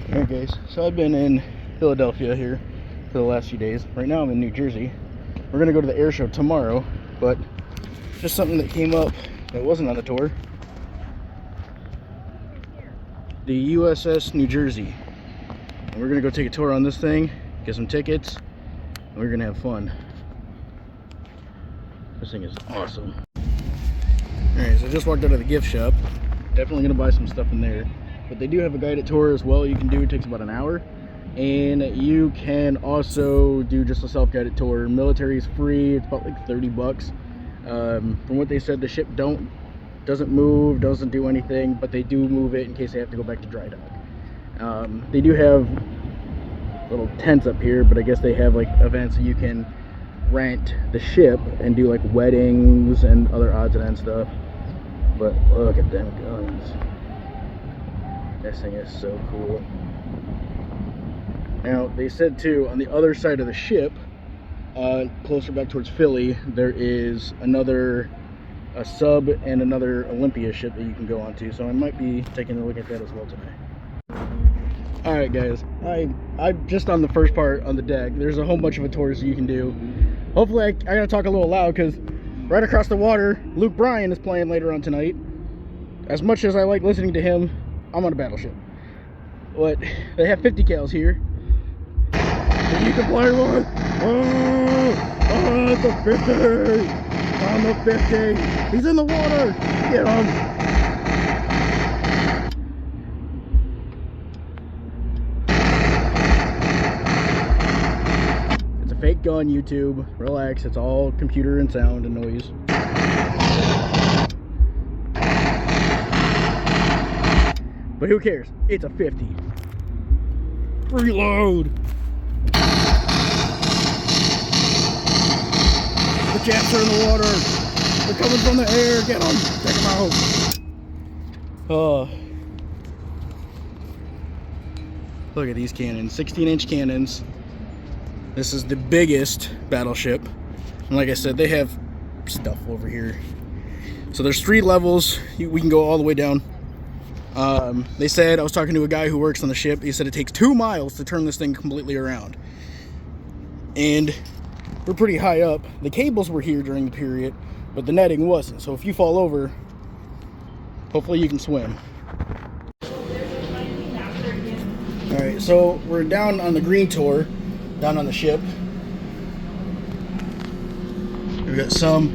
Alright guys, so I've been in Philadelphia here for the last few days. Right now I'm in New Jersey. We're going to go to the air show tomorrow, but just something that came up that wasn't on the tour. The Uss New Jersey. And we're going to go take a tour on this thing, get some tickets, and we're going to have fun. This thing is awesome. Alright, so I just walked out of the gift shop. Definitely going to buy some stuff in there. But they do have a guided tour as well you can do. It takes about an hour. And you can also do just a self-guided tour. Military is free. It's about like 30 bucks. From what they said, the ship doesn't move, doesn't do anything, but they do move it in case they have to go back to dry dock. They do have little tents up here, but I guess they have like events that you can rent the ship and do like weddings and other odds and ends stuff. But look at them guns. This thing is so cool. Now, they said too, on the other side of the ship, closer back towards Philly, there is a sub and another Olympia ship that you can go onto. So I might be taking a look at that as well today. Alright guys, I'm just on the first part on the deck. There's a whole bunch of tours you can do. Hopefully I gotta talk a little loud because right across the water, Luke Bryan is playing later on tonight. As much as I like listening to him, I'm on a battleship. But they have 50 cals here. And you can play one. Oh, it's a 50. On the 50. He's in the water. Get him. It's a fake gun, YouTube. Relax. It's all computer and sound and noise. But who cares? It's a 50. Reload! The jets are in the water. They're coming from the air. Get them. Take them out. Look at these cannons. 16-inch cannons. This is the biggest battleship. And like I said, they have stuff over here. So there's 3 levels. We can go all the way down. They said, I was talking to a guy who works on the ship, he said it takes 2 miles to turn this thing completely around. And we're pretty high up. The cables were here during the period, but the netting wasn't. So if you fall over, hopefully you can swim. Alright, so we're down on the green tour, down on the ship. We've got so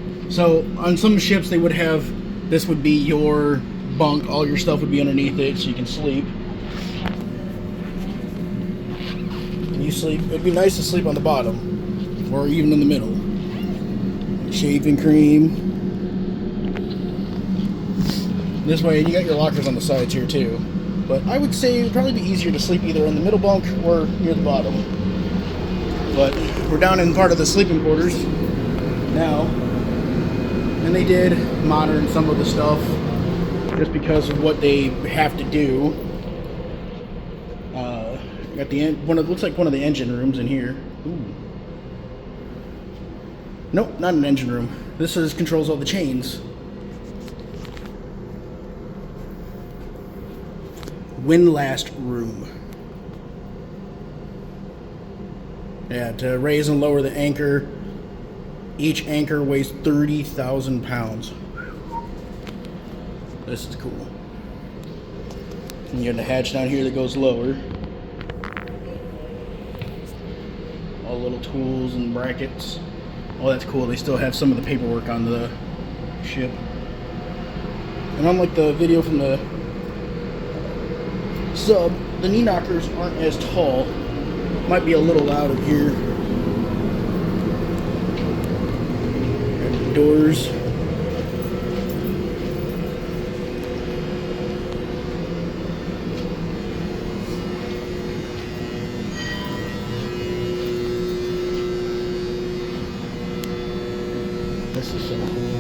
on some ships they would have, this would be your bunk, all your stuff would be underneath it so you can sleep. And you sleep, it'd be nice to sleep on the bottom or even in the middle. Shaving cream. This way, you got your lockers on the sides here too. But I would say it would probably be easier to sleep either in the middle bunk or near the bottom. But we're down in part of the sleeping quarters now. And they did modern some of the stuff just because of what they have to do. Got the looks like one of the engine rooms in here. Ooh. Nope, not an engine room. This controls all the chains. Windlass room. Yeah, to raise and lower the anchor. Each anchor weighs 30,000 pounds. This is cool. And you have the hatch down here that goes lower. All little tools and brackets. Oh, that's cool. They still have some of the paperwork on the ship. And unlike the video from the sub, the knee knockers aren't as tall. Might be a little loud up here. And doors. This is so cool.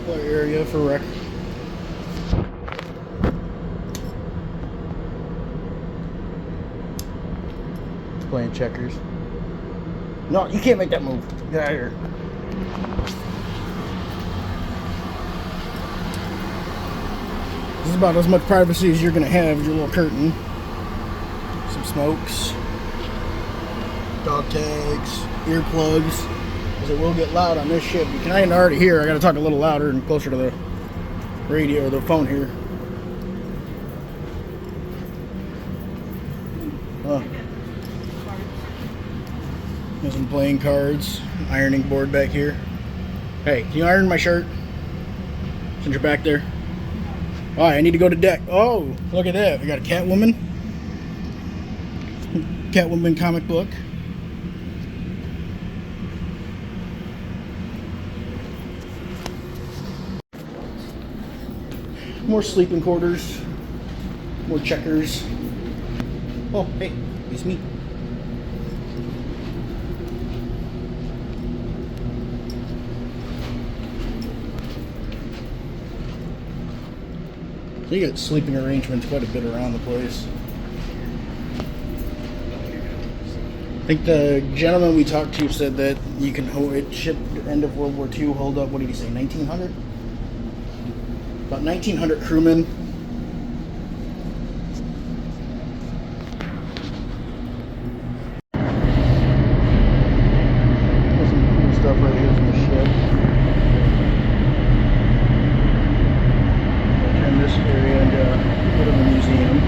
Play area for rec. Playing checkers. No, you can't make that move. Get out of here. This is about as much privacy as you're gonna have with your little curtain. Some smokes, dog tags, earplugs, because it will get loud on this ship. You can already hear. I gotta talk a little louder and closer to the radio or the phone here. There's some playing cards, ironing board back here. Hey, can you iron my shirt? Since you're back there. All right, I need to go to deck. Oh, look at that. We got a Catwoman. Catwoman comic book. More sleeping quarters. More checkers. Oh, hey, it's me. So you got sleeping arrangements quite a bit around the place. I think the gentleman we talked to said that you can hold it shipped end of World War II, hold up, what did he say, 1900? About 1900 crewmen. There's some cool stuff right here from the ship. Turn this area into a bit of a museum.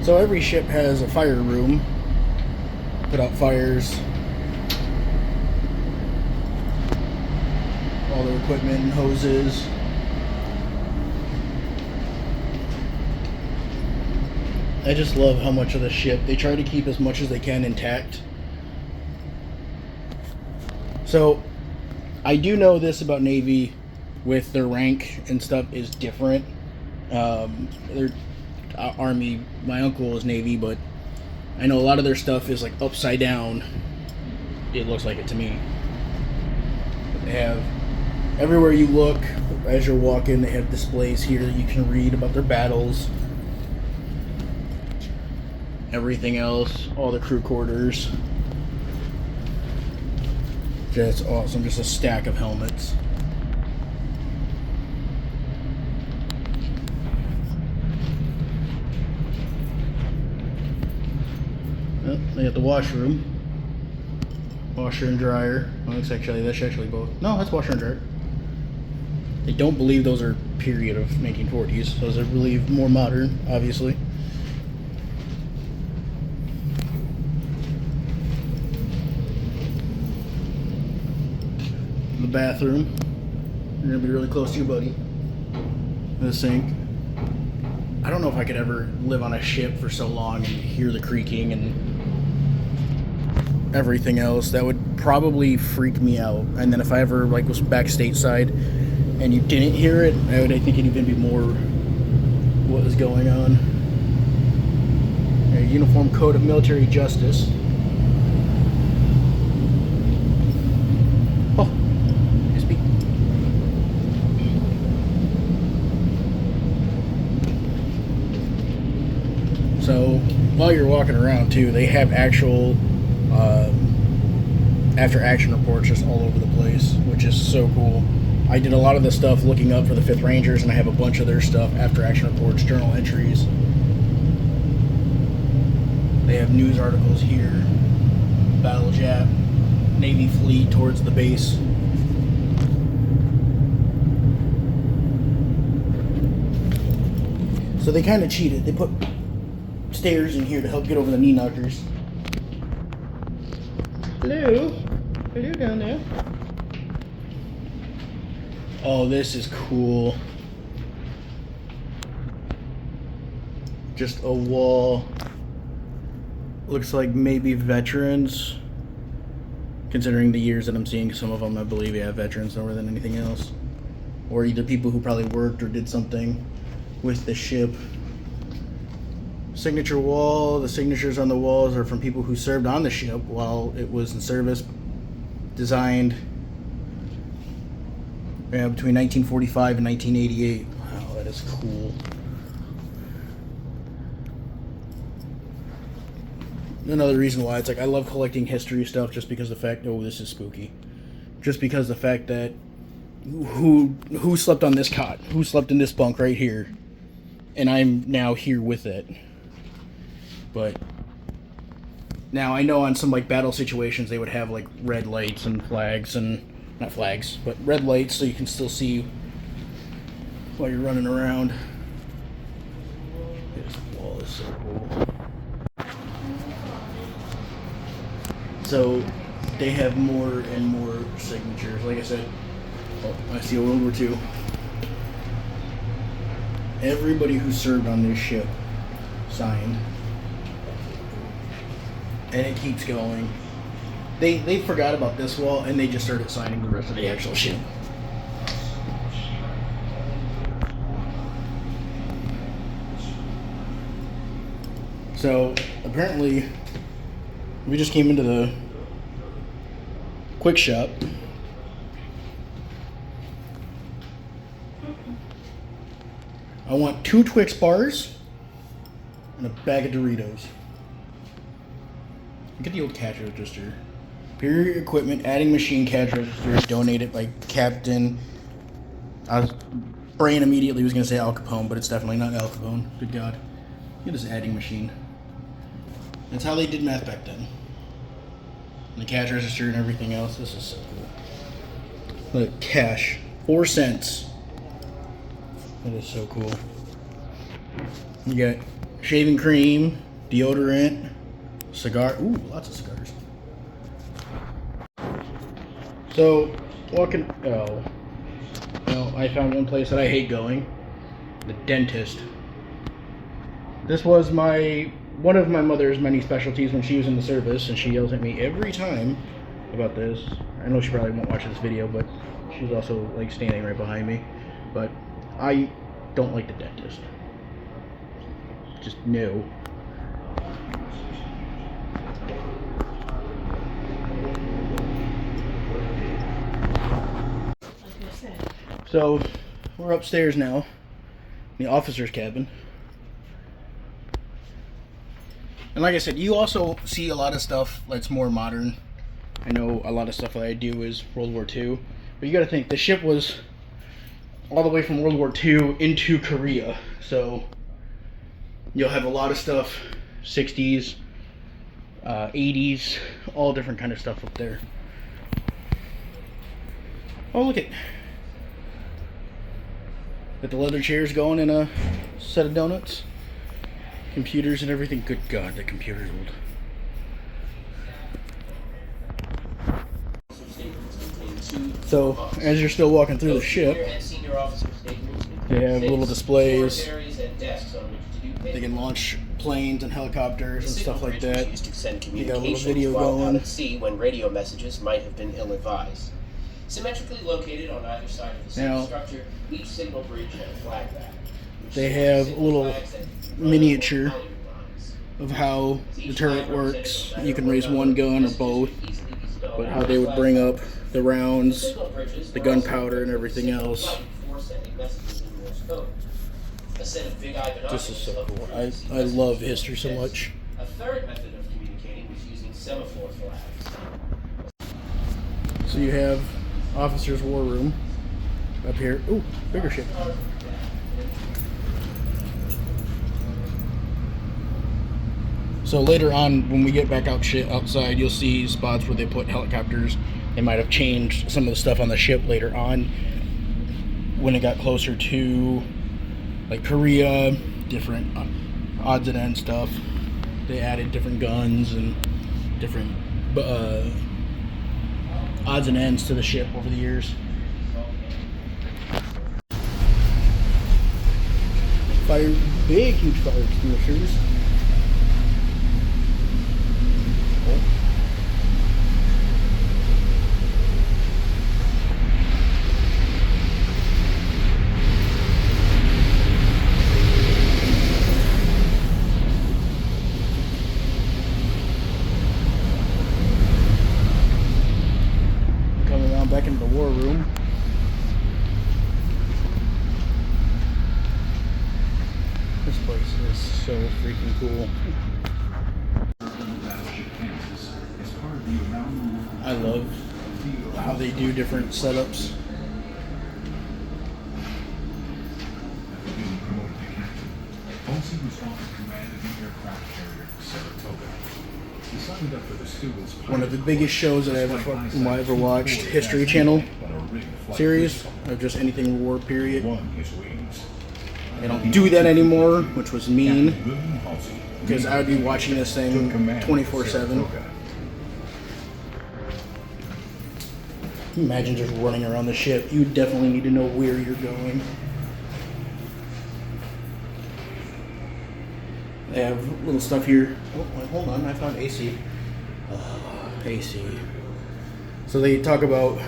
So every ship has a fire room, put out fires, all their equipment and hoses. I just love how much of the ship, they try to keep as much as they can intact. So I do know this about Navy with their rank and stuff is different. Their Army, my uncle is Navy, but I know a lot of their stuff is like upside down. It looks like it to me. But they have, everywhere you look, as you're walking, they have displays here that you can read about their battles. Everything else, all the crew quarters. Just awesome, just a stack of helmets. They got the washroom, washer and dryer. Well, that's actually both. No, that's washer and dryer. They don't believe those are period of 1940s. Those are really more modern, obviously. The bathroom. You're gonna be really close to your buddy. The sink. I don't know if I could ever live on a ship for so long and hear the creaking and everything else. That would probably freak me out. And then if I ever like was back stateside and you didn't hear it, I think it'd even be more what was going on. A Uniform Code of Military Justice. Oh, speak. So while you're walking around too, they have actual after action reports just all over the place, which is so cool. I did a lot of the stuff looking up for the 5th Rangers, and I have a bunch of their stuff, after action reports, journal entries. They have news articles here, battle Jap, Navy fleet towards the base. So they kind of cheated. They put stairs in here to help get over the knee knockers. Hello? Hello down there. Oh, this is cool. Just a wall. Looks like maybe veterans. Considering the years that I'm seeing, some of them I believe have veterans more than anything else. Or either people who probably worked or did something. with the ship. Signature wall. The signatures on the walls are from people who served on the ship while it was in service. Designed between 1945 and 1988. Wow, that is cool. Another reason why it's like I love collecting history stuff, just because the fact, oh, this is spooky. Just because the fact that who slept on this cot? Who slept in this bunk right here? And I'm now here with it. But now I know on some like battle situations they would have like red lights and flags, and not flags, but red lights so you can still see while you're running around. This wall is so cool. So they have more and more signatures. Like I said, I see World War II. Everybody who served on this ship signed. And it keeps going. They forgot about this wall and they just started signing the rest of the actual ship. So apparently we just came into the quick shop. I want 2 Twix bars and a bag of Doritos. Get the old cash register. Superior equipment, adding machine cash register, donated by Captain. I brain immediately was going to say Al Capone, but it's definitely not Al Capone. Good God. Look at this adding machine. That's how they did math back then. And the cash register and everything else. This is so cool. Look, cash. 4 cents. That is so cool. You got shaving cream, deodorant, cigar. Ooh, lots of cigars. So, walking. Oh. No, I found one place that I hate going. The dentist. This was one of my mother's many specialties when she was in the service, and she yells at me every time about this. I know she probably won't watch this video, but she's also like standing right behind me. But I don't like the dentist. Just no. So we're upstairs now, in the officer's cabin. And like I said, you also see a lot of stuff that's more modern. I know a lot of stuff that I do is World War II, but you got to think the ship was all the way from World War II into Korea. So you'll have a lot of stuff, 60s, 80s, all different kind of stuff up there. Oh, look at the leather chairs going in a set of donuts. Computers and everything. Good God, the computer's old. So, as you're still walking through the ship, they have little displays. They can launch planes and helicopters and stuff like that. You got a little video going. When radio messages might have been ill-advised. Symmetrically located on either side of the signal structure, each signal bridge had a flag back. They have a little miniature of how the turret works. You can raise one gun or both, but how they would bring up the rounds, the gunpowder, and everything else. This is so cool. I love history so much. A third method of communicating was using semaphore flags. So you have officer's war room up here. Ooh, bigger ship. So later on, when we get back outside, you'll see spots where they put helicopters. They might have changed some of the stuff on the ship later on when it got closer to like Korea, different odds and ends stuff. They added different guns and different odds and ends to the ship over the years. Big, huge fire extinguishers. place is so freaking cool. I love how they do different setups. One of the biggest shows that I ever watched, History Channel series of just anything war period. They don't do that anymore, which was mean, because I would be watching this thing 24/7. Imagine just running around the ship. You definitely need to know where you're going. They have little stuff here. Oh, wait, hold on, I found AC. AC. So they talk about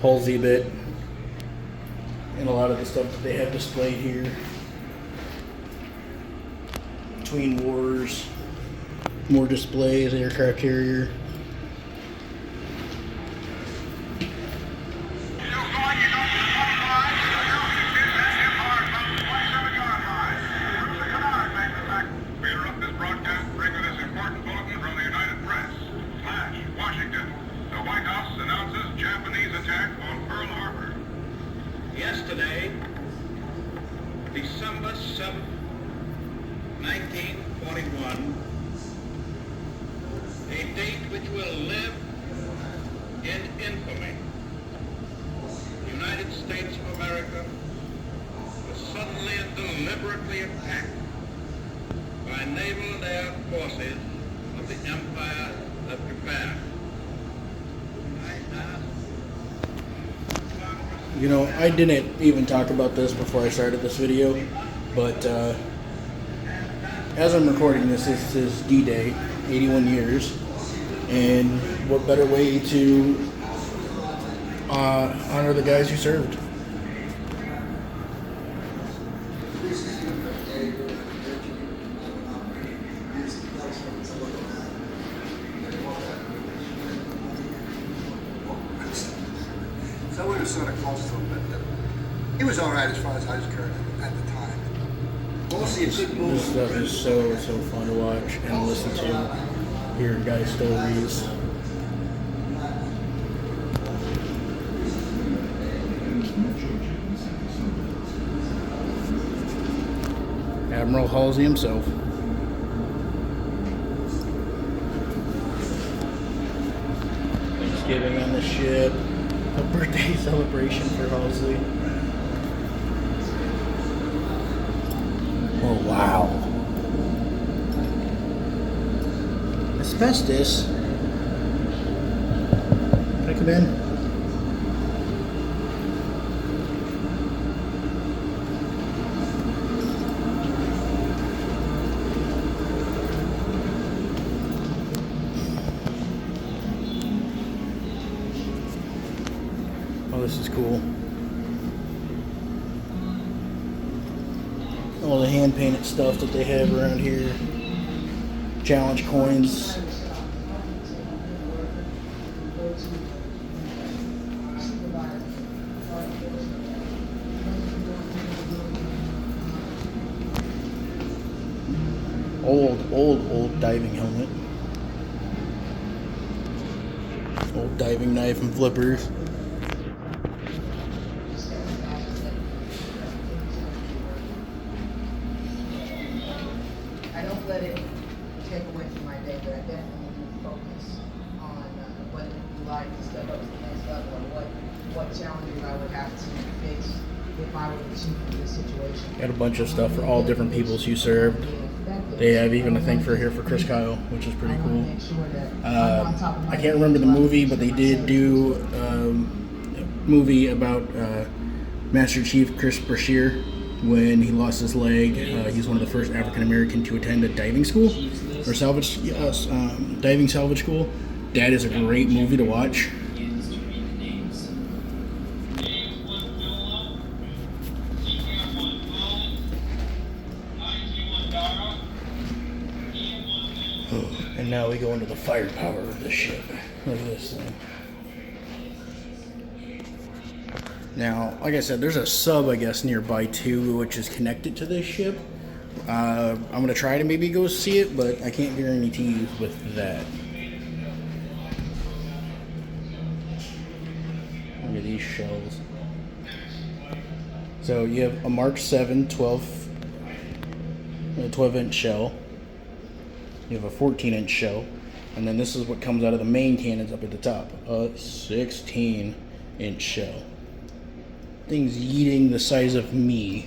Halsey a bit, and a lot of the stuff that they have displayed here. Between wars, more displays, aircraft carrier. Yesterday, December 7th, 1941, a date which will live in infamy. The United States of America was suddenly and deliberately attacked by naval and air forces of the Empire of Japan. You know, I didn't even talk about this before I started this video, but as I'm recording this, this is D-Day, 81 years, and what better way to honor the guys who served. So we were sort of close to him, but he was all right as far as I was concerned at the time. Mostly a good movie. This stuff is so fun to watch and listen to. Hear guys' stories. Admiral Halsey himself. Thanksgiving on the ship. A birthday celebration for Halsey. Oh wow. Asbestos. Can I come in? Oh, this is cool. All the hand-painted stuff that they have around here. Challenge coins. Old diving helmet. Old diving knife and flippers. I don't let it take away from my day, but I definitely do focus on what it would be like to step up to the next level, or what challenges I would have to face if I were to achieve this situation. Got a bunch of stuff for all different peoples who served. They have even a thing for here for Chris Kyle, which is pretty cool. I can't remember the movie, but they did do a movie about Master Chief Chris Brashear when he lost his leg. He's one of the first African American to attend a diving school or diving salvage school. That is a great movie to watch. And now we go into the firepower of the ship. Look at this thing. Now, like I said, there's a sub, I guess, nearby too, which is connected to this ship. I'm going to try to maybe go see it, but I can't guarantee you with that. Look at these shells. So you have a Mark 7 12-inch shell. You have a 14-inch shell. And then this is what comes out of the main cannons up at the top. A 16-inch shell. Thing's eating the size of me.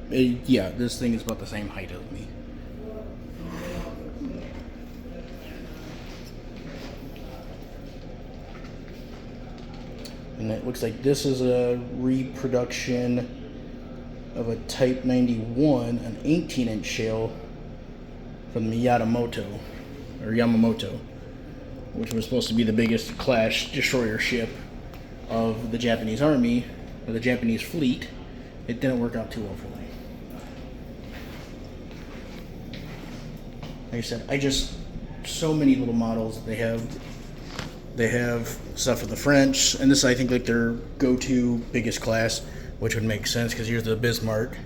Yeah, this thing is about the same height as me. And it looks like this is a reproduction of a Type 91, an 18-inch shell from the Yamamoto, which was supposed to be the biggest class destroyer ship of the Japanese army, or the Japanese fleet. It didn't work out too well for them. Like I said, so many little models that they have. They have stuff for the French, and this is, I think, like their go-to biggest class, which would make sense because here's the Bismarck.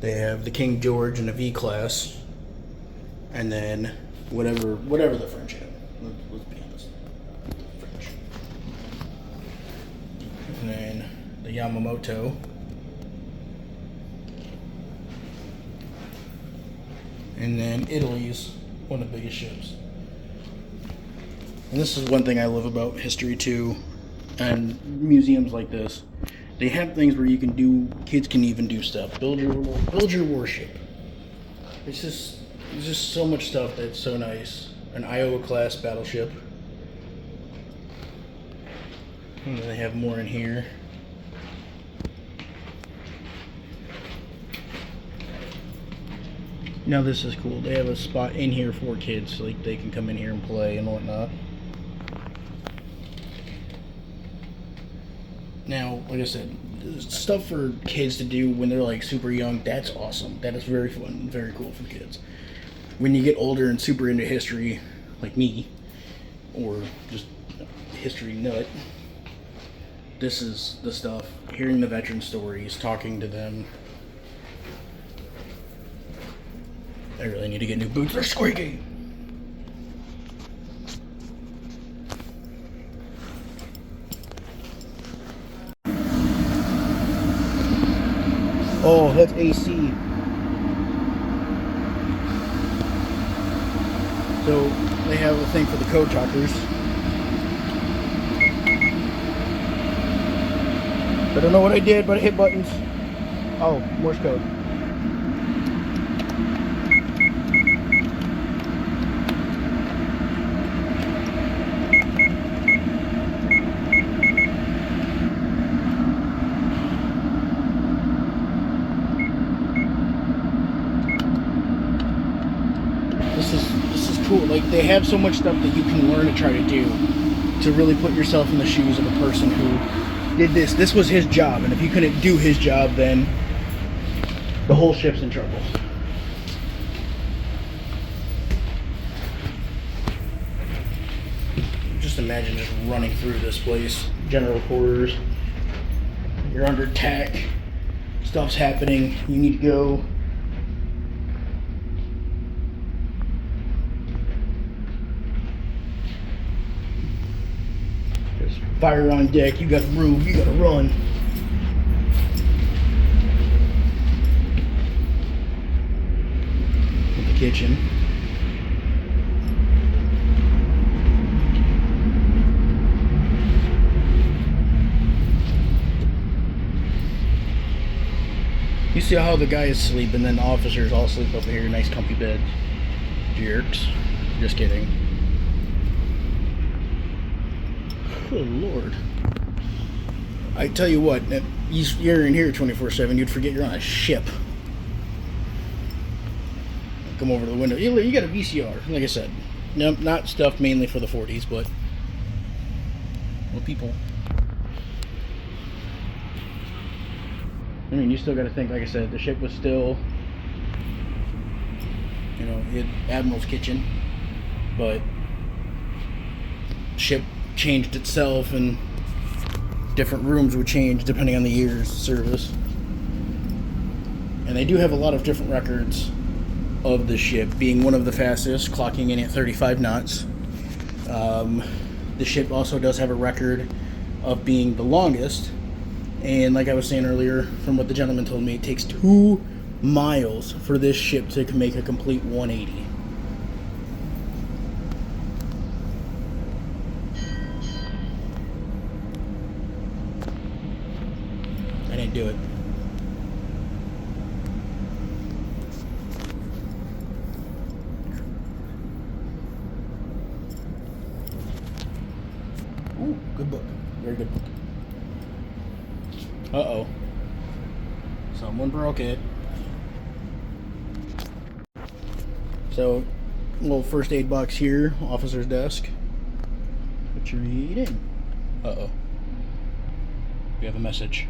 They have the King George and the V class, and then whatever the French have. Let's be honest, French. And then the Yamamoto. And then Italy's one of the biggest ships. And this is one thing I love about history too, and museums like this. They have things where kids can even do stuff. Build your warship. It's just so much stuff that's so nice. An Iowa class battleship. And then they have more in here. Now this is cool. They have a spot in here for kids, so like they can come in here and play and whatnot. Now, like I said, stuff for kids to do when they're like super young, that's awesome. That is very fun and very cool for kids. When you get older and super into history, like me, or just history nut, this is the stuff. Hearing the veteran stories, talking to them. I really need to get new boots. They're squeaky! Oh, that's AC. So, they have a thing for the code talkers. I don't know what I did, but I hit buttons. Oh, Morse code. This is cool. Like, they have so much stuff that you can learn to try to do to really put yourself in the shoes of a person who did this. This was his job, and if he couldn't do his job, then the whole ship's in trouble. Just imagine just running through this place. General quarters. You're under attack. Stuff's happening. You need to go. There's fire on deck. You got room. You gotta run. The kitchen. You see how the guys sleep, and then the officers all sleep over here, nice comfy beds. Jerks. Just kidding. Good Lord. I tell you what, you're in here 24/7, you'd forget you're on a ship. Come over to the window. You got a VCR, like I said. No, not stuff mainly for the 40s, but well, people. I mean, you still got to think, like I said, the ship was still, it had Admiral's kitchen, but ship changed itself, and different rooms would change depending on the year's service. And they do have a lot of different records of the ship, being one of the fastest, clocking in at 35 knots. The ship also does have a record of being the longest, and like I was saying earlier, from what the gentleman told me, it takes 2 miles for this ship to make a complete 180. I didn't do it. Ooh, good book. Very good book. Uh-oh. Someone broke it. So, little first aid box here, officer's desk. What you reading? Uh-oh. We have a message.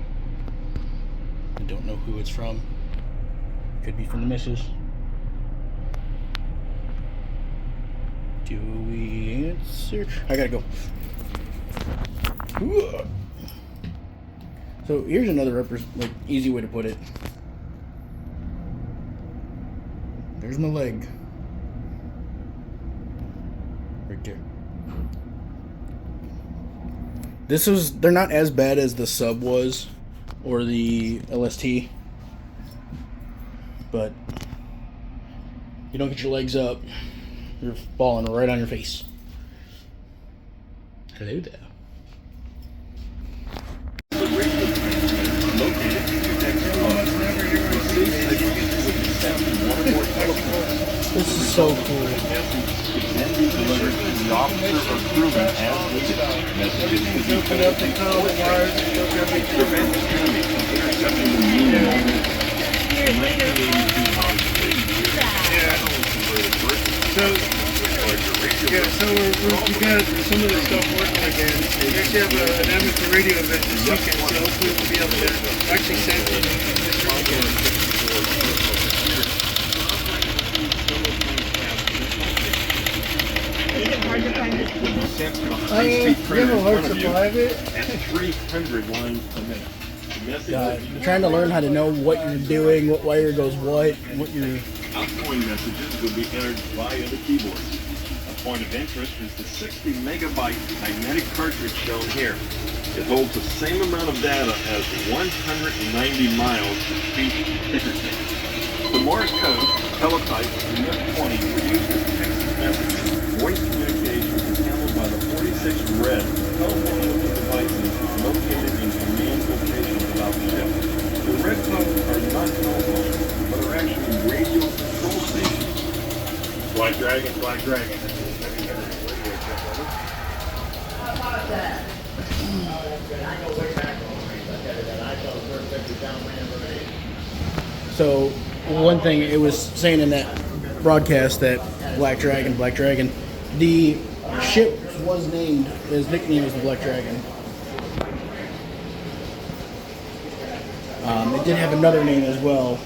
I don't know who it's from. Could be from the missus. Do we answer? I gotta go. So here's another easy way to put it. There's my leg. Right there. They're not as bad as the sub was, or the LST, but you don't get your legs up, you're falling right on your face. Hello there. This is so cool. Then be delivered to the officer or crewman as needed. Messages could be put up and prevent enemy from intercepting the moon. So we got some of the stuff working again. We actually have an amateur radio event this weekend, so hopefully we'll be able to actually send it. Hard to find it. You have a hard supply of it? At 300 lines per minute. You're trying to learn how to know what you're doing, what wire goes what, and what you're... Outgoing messages will be entered via the keyboard. A point of interest is the 60 megabyte magnetic cartridge shown here. It holds the same amount of data as 190 miles of speech ticker tape. The Morse code, teletype, and MIP-20 were used as text messages. Voice communication is handled by the 46 red telephone devices located in command locations about the ship. The red phones are not telephones, but are actually radio control stations. Black Dragon, Black Dragon. How about that? So, one thing it was saying in that broadcast that Black Dragon, the ship was named, his nickname was the Black Dragon. It did have another name as well.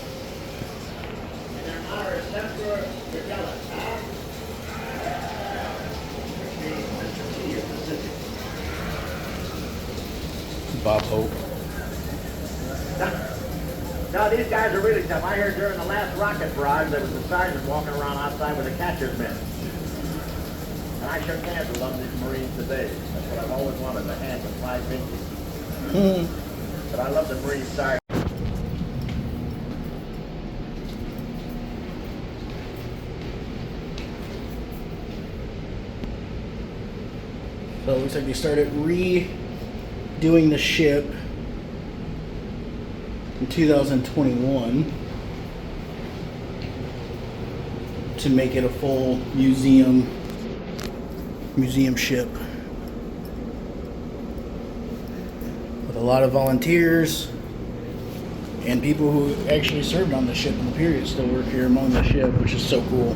Bob Hope. No, these guys are really tough. I heard during the last rocket barrage there was a sergeant walking around outside with a catcher's mitt. And I shook hands with one of these Marines today. That's what I've always wanted, a hand with 5 fingers. But I love the Marine sergeant. So it looks like they started redoing the ship in 2021 to make it a full museum ship with a lot of volunteers and people who actually served on the ship in the period still work here among the ship, which is so cool.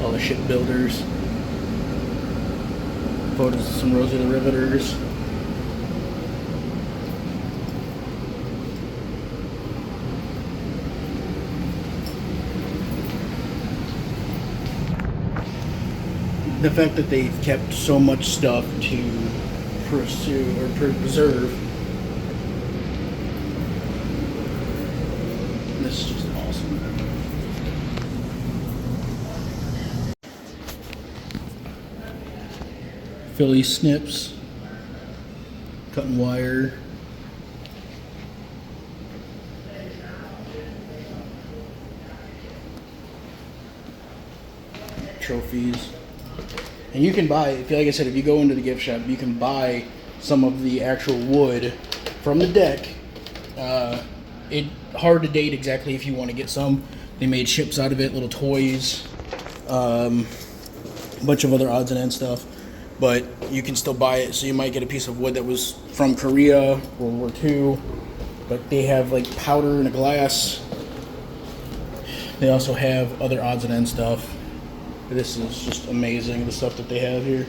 All the shipbuilders, photos of some Rosie the Riveters. the fact that they've kept so much stuff to pursue or preserve, this is just awesome. Philly snips, cutting wire. Trophies. And you can buy, like I said, if you go into the gift shop, you can buy some of the actual wood from the deck. It's hard to date exactly if you want to get some. They made ships out of it, little toys, a bunch of other odds and ends stuff. But you can still buy it, so you might get a piece of wood that was from Korea, World War II. But they have like powder in a glass. They also have other odds and ends stuff. This is just amazing, the stuff that they have here.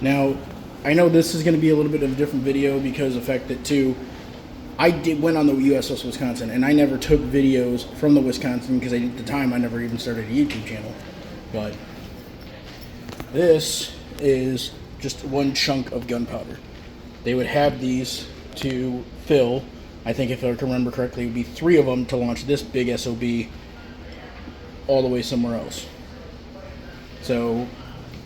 Now, I know this is going to be a little bit of a different video because of the fact that, too, I went on the USS Wisconsin, and I never took videos from the Wisconsin because at the time I never even started a YouTube channel. But this is just one chunk of gunpowder. They would have these to fill. I think if I can remember correctly, it would be 3 of them to launch this big SOB all the way somewhere else. So,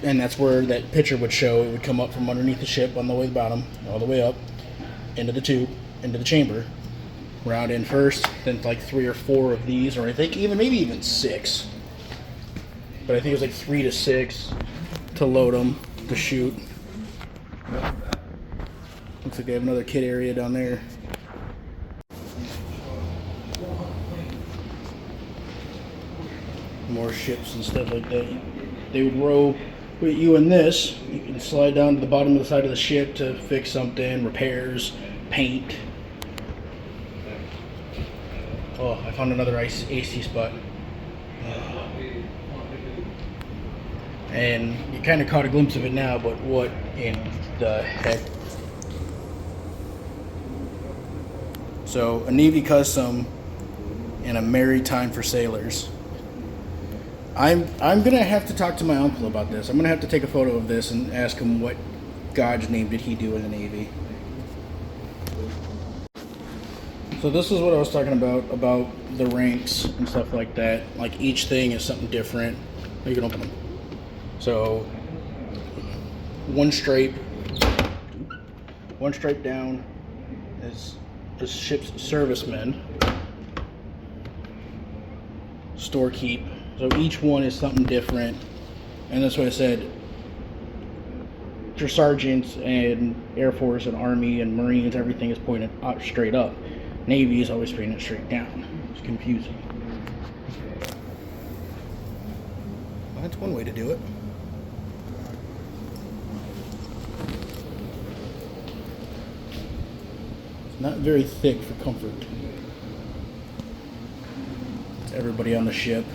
and that's where that picture would show. It would come up from underneath the ship on the way to the bottom, all the way up, into the tube, into the chamber. Round in first, then like 3 or 4 of these, or I think maybe even 6. But I think it was like 3 to 6 to load them, to shoot. Looks like they have another kit area down there. More ships and stuff like that. They would row with you in this. You can slide down to the bottom of the side of the ship to fix something, repairs, paint. Oh, I found another AC spot. And you kind of caught a glimpse of it now, but what in the heck? So, a Navy Custom and a merry time for sailors. I'm gonna have to talk to my uncle about this. I'm gonna have to take a photo of this and ask him what God's name did he do in the Navy. So this is what I was talking about the ranks and stuff like that. Like each thing is something different. You can open them. So one stripe down is the ship's servicemen. Storekeep. So each one is something different. And that's what I said. Your sergeants and Air Force and Army and Marines, everything is pointed out straight up. Navy is always pointed straight down. It's confusing. Well, that's one way to do it. It's not very thick for comfort. It's everybody on the ship.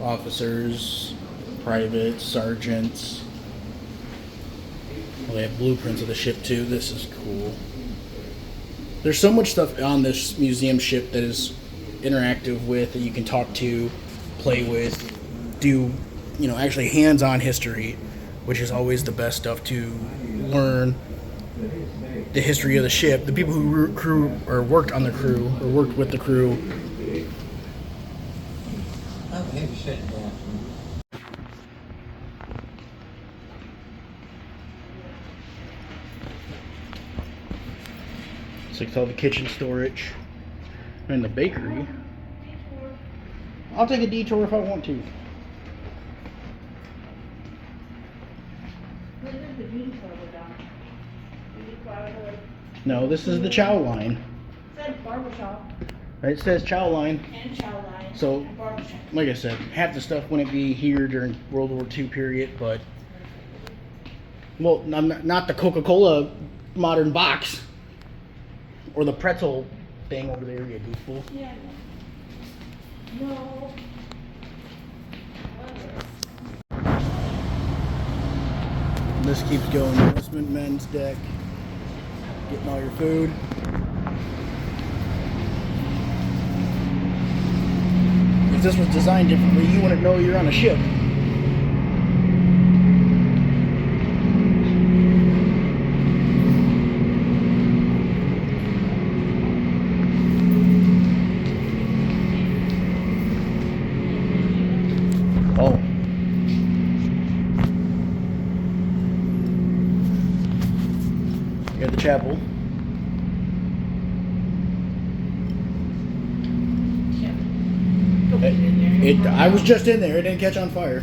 Officers, privates, sergeants. Well, they have blueprints of the ship too. This is cool. There's so much stuff on this museum ship that is interactive with, that you can talk to, play with, do, actually hands-on history, which is always the best stuff to learn the history of the ship. The people who worked on the crew or worked with the crew. It's all the kitchen storage and the bakery. I'll take a detour if I want to. No, this is the chow line. It said barbershop. It says chow line. And chow line. So, and barbershop. like I said, half the stuff wouldn't be here during World War II period, but well, not the Coca-Cola modern box. Or the pretzel thing over there, you goofball. Yeah. No. And this keeps going. Investment men's deck. Getting all your food. if this was designed differently, you wouldn't know you're on a ship. Oh. You got the chapel. I was just in there. It didn't catch on fire.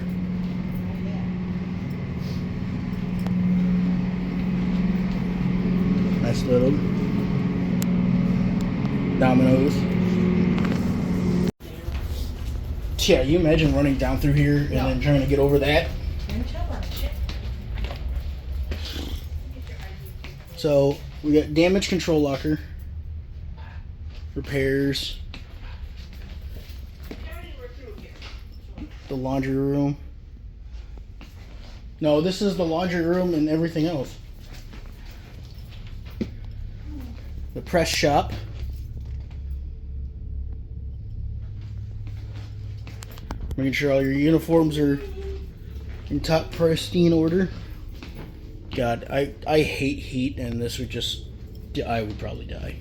Nice little dominoes. Yeah, you imagine running down through here and then trying to get over that. So we got damage control locker, repairs, the laundry room. No, this is the laundry room and everything else. The press shop. Making sure all your uniforms are in top pristine order. God, I hate heat, and this would just, I would probably die.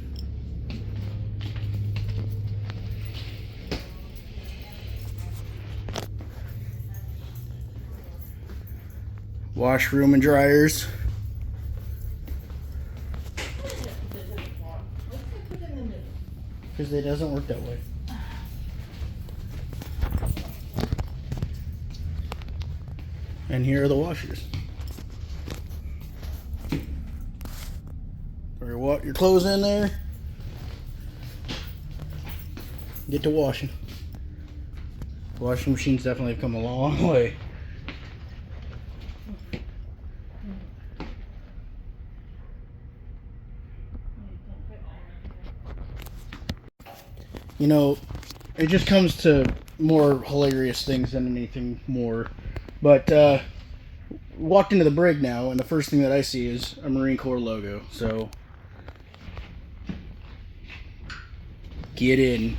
Washroom and dryers. Because it doesn't work that way. And here are the washers. Throw your clothes in there. Get to washing. Washing machines definitely have come a long way. You know, it just comes to more hilarious things than anything more. But walked into the brig now, and the first thing that I see is a Marine Corps logo. So get in.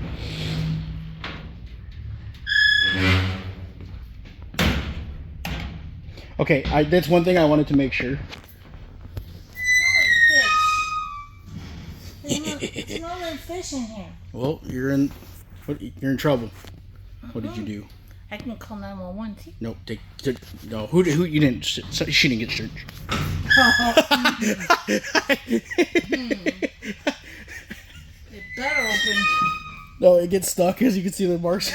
Okay, that's one thing I wanted to make sure. It's not like fish in here. Well, you're in trouble. What did you do? I can call 911 too. No, no. Who you didn't? She didn't get searched. It better open. No, it gets stuck, as you can see the marks.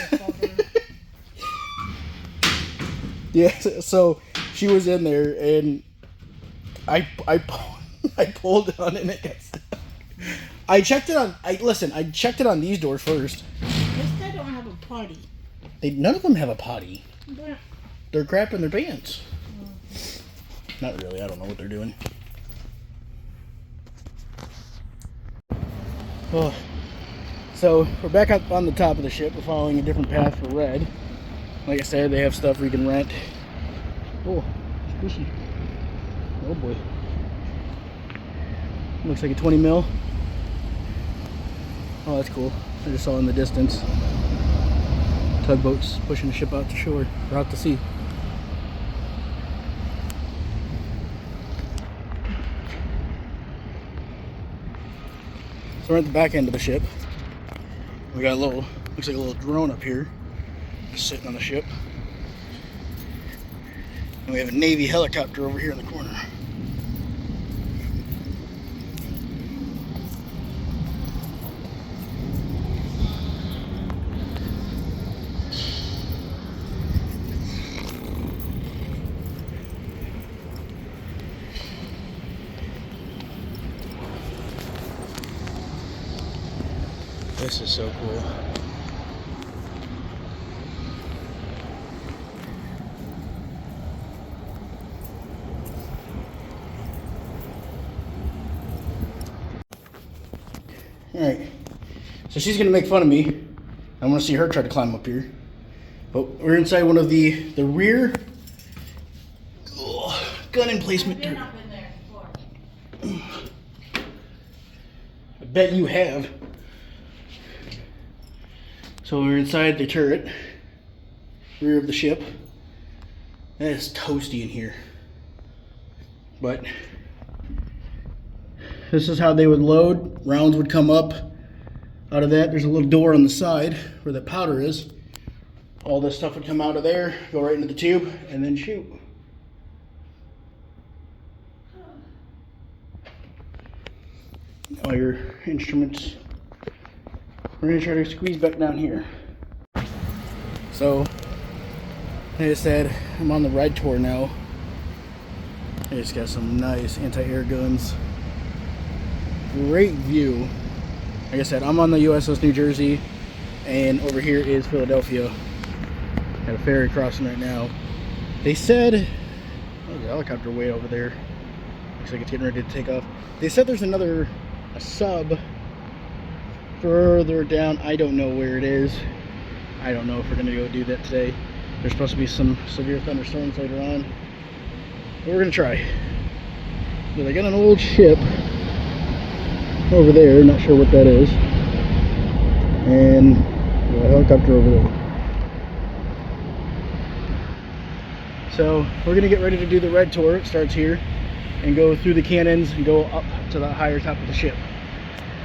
Yeah, so she was in there, and I pulled on it, and it got stuck. I checked it on. I checked it on these doors first. This guy don't have a potty. None of them have a potty. Yeah. They're crapping their pants. Not really. I don't know what they're doing. Oh. So we're back up on the top of the ship. We're following a different path for Red. Like I said, they have stuff where you can rent. Oh, squishy. Oh boy. Looks like a 20 mil. Oh, that's cool. I just saw in the distance tugboats pushing the ship out to shore, or out to sea. So we're at the back end of the ship. We got looks like a little drone up here, just sitting on the ship. And we have a Navy helicopter over here in the corner. This is so cool. Alright, so she's gonna make fun of me. I want to see her try to climb up here. But we're inside one of the rear gun emplacement. I've been up in there before. I bet you have. So we're inside the turret, rear of the ship. That is toasty in here. But this is how they would load. Rounds would come up out of that. There's a little door on the side where the powder is. All this stuff would come out of there, go right into the tube, and then shoot. All your instruments. We're gonna try to squeeze back down here. So, like I said, I'm on the ride tour now. I just got some nice anti-air guns. Great view. Like I said, I'm on the Uss New Jersey, and over here is Philadelphia. Got a ferry crossing right now. They said, oh, there's a helicopter way over there. Looks like it's getting ready to take off. They said there's a sub further down. I don't know where it is. I don't know if we're gonna go do that today. There's supposed to be some severe thunderstorms later on, but we're gonna try. But I got an old ship over there, not sure what that is, and a helicopter over there. So we're gonna get ready to do the red tour. It starts here and go through the cannons and go up to the higher top of the ship.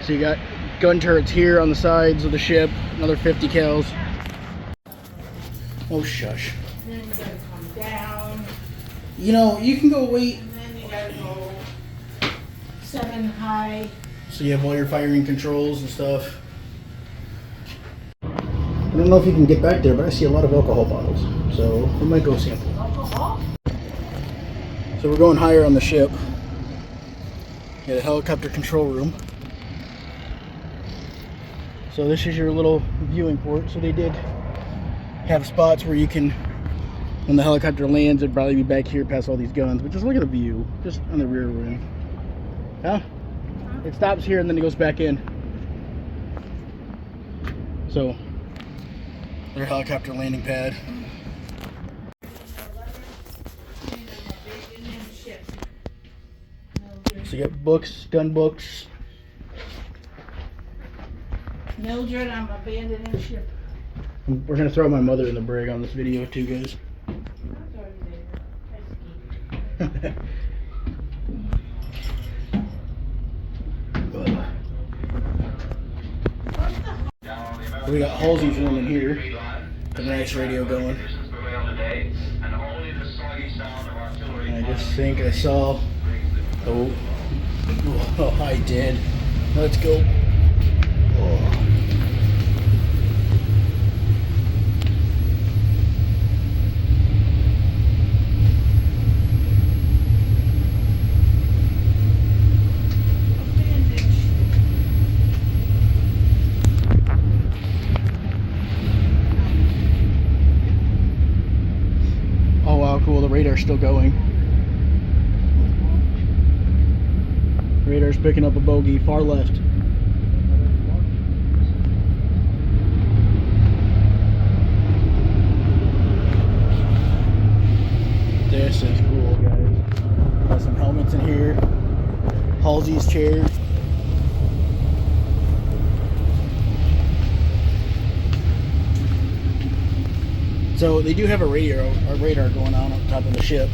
So you got gun turrets here on the sides of the ship, another 50 cals. Oh shush. Then you gotta come down, You know, you can go wait. and then you gotta go 7 high. So you have all your firing controls and stuff. I don't know if you can get back there, but I see a lot of alcohol bottles. So we might go sample. Alcohol? So we're going higher on the ship. Got a helicopter control room. So this is your little viewing port. So they did have spots where you can, when the helicopter lands, it'd probably be back here past all these guns. But just look at the view, just on the rear wing. Huh? It stops here and then it goes back in. So, their helicopter landing pad. So you got books, gun books. Mildred, I'm abandoning ship. We're gonna throw my mother in the brig on this video too, guys. We got Halsey's room in here. The nice radio going. I just think I saw. Oh, I did. Let's go. Oh. Oh wow, cool. The radar's still going. Radar's picking up a bogey, far left. This is cool, guys. Got some helmets in here. Halsey's chair. So they do have a radar going on up top of the ship.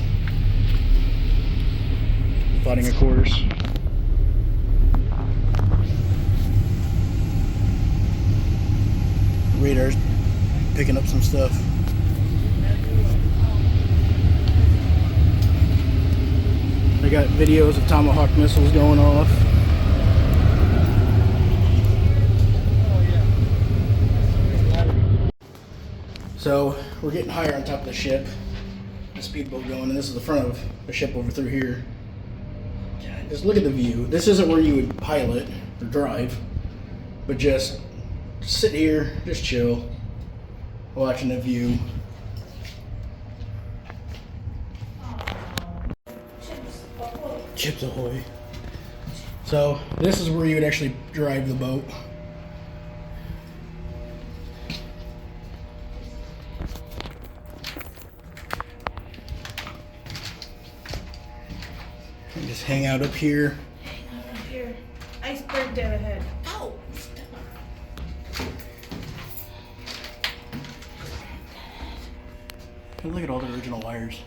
Plotting a course. Radar's picking up some stuff. They got videos of Tomahawk missiles going off. So we're getting higher on top of the ship. The speedboat going, and this is the front of the ship over through here. God, just look at the view. This isn't where you would pilot or drive, but just sit here, just chill, watching the view. Chips ahoy. So this is where you would actually drive the boat. And just hang out up here. Hang on up here. Iceberg dead ahead. Ow! And look at all the original wires.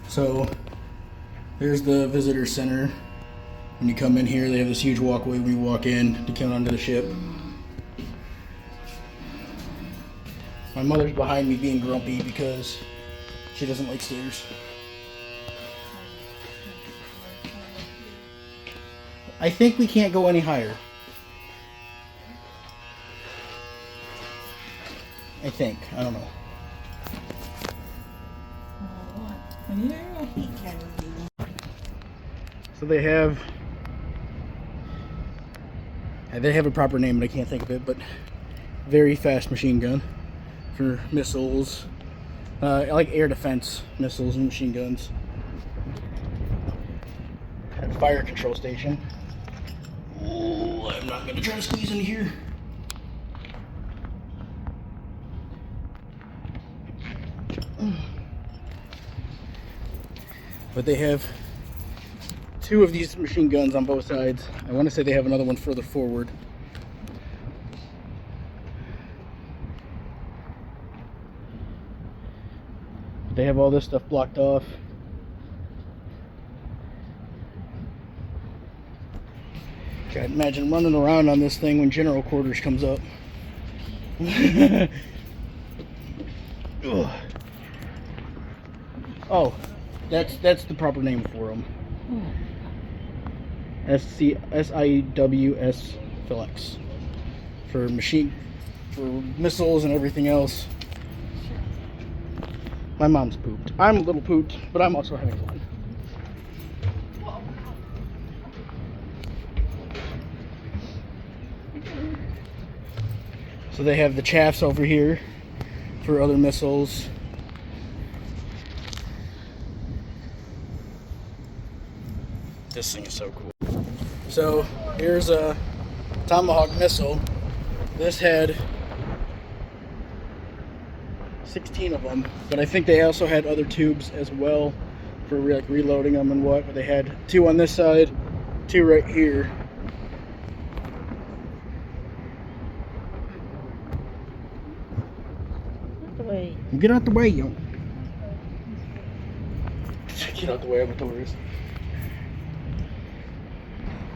So there's the visitor center. When you come in here, they have this huge walkway when you walk in to come onto the ship. My mother's behind me being grumpy because she doesn't like stairs. I think we can't go any higher. I think. I don't know. So they have a proper name, but I can't think of it, but very fast machine gun for missiles, like air defense missiles and machine guns. And fire control station. Oh, I'm not gonna try to squeeze in here. But they have 2 of these machine guns on both sides. I want to say they have another one further forward. They have all this stuff blocked off. Can't imagine running around on this thing when general quarters comes up. Oh, that's the proper name for them. SIWS Felix for missiles and everything else. My mom's pooped. I'm a little pooped, but I'm also having fun. So they have the chaffs over here for other missiles. This thing is so cool. So here's a Tomahawk missile. This had 16 of them, but I think they also had other tubes as well for like reloading them and what. But they had 2 on this side, 2 right here. Get out the way, yo. Get out the way of the doors.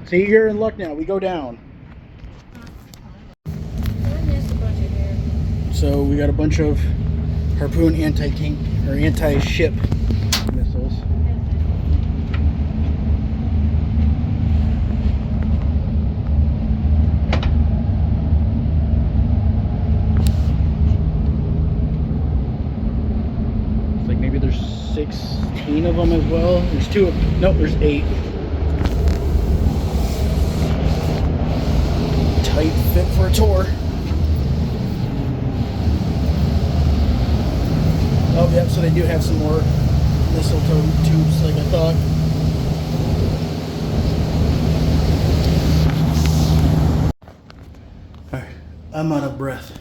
See, you're in luck now. We go down. So we got a bunch of Harpoon anti-tank or anti-ship missiles. It's like maybe there's 16 of them as well. There's 2 of nope, there's 8. Tight fit for a tour. Oh, yep, so they do have some more mistletoe tubes like I thought. Alright, I'm out of breath.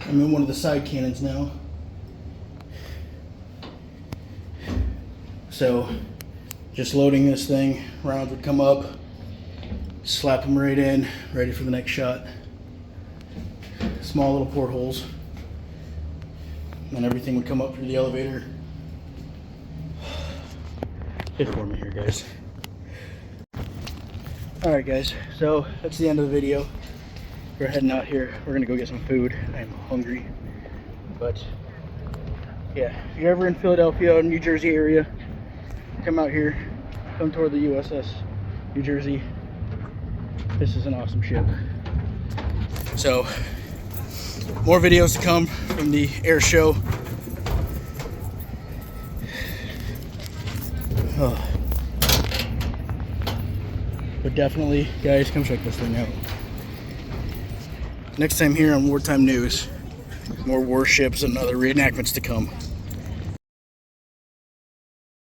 I'm in one of the side cannons now. So, just loading this thing, rounds would come up, slap them right in, ready for the next shot. Small little portholes. And everything would come up through the elevator. Get for me here, guys. Alright guys, so that's the end of the video. We're heading out here. We're gonna go get some food. I'm hungry. But yeah, if you're ever in Philadelphia or New Jersey area, come out here. Come toward the USS New Jersey. This is an awesome ship. So more videos to come from the air show. Oh. But definitely, guys, come check this thing out. Next time here on Wartime News, more warships and other reenactments to come.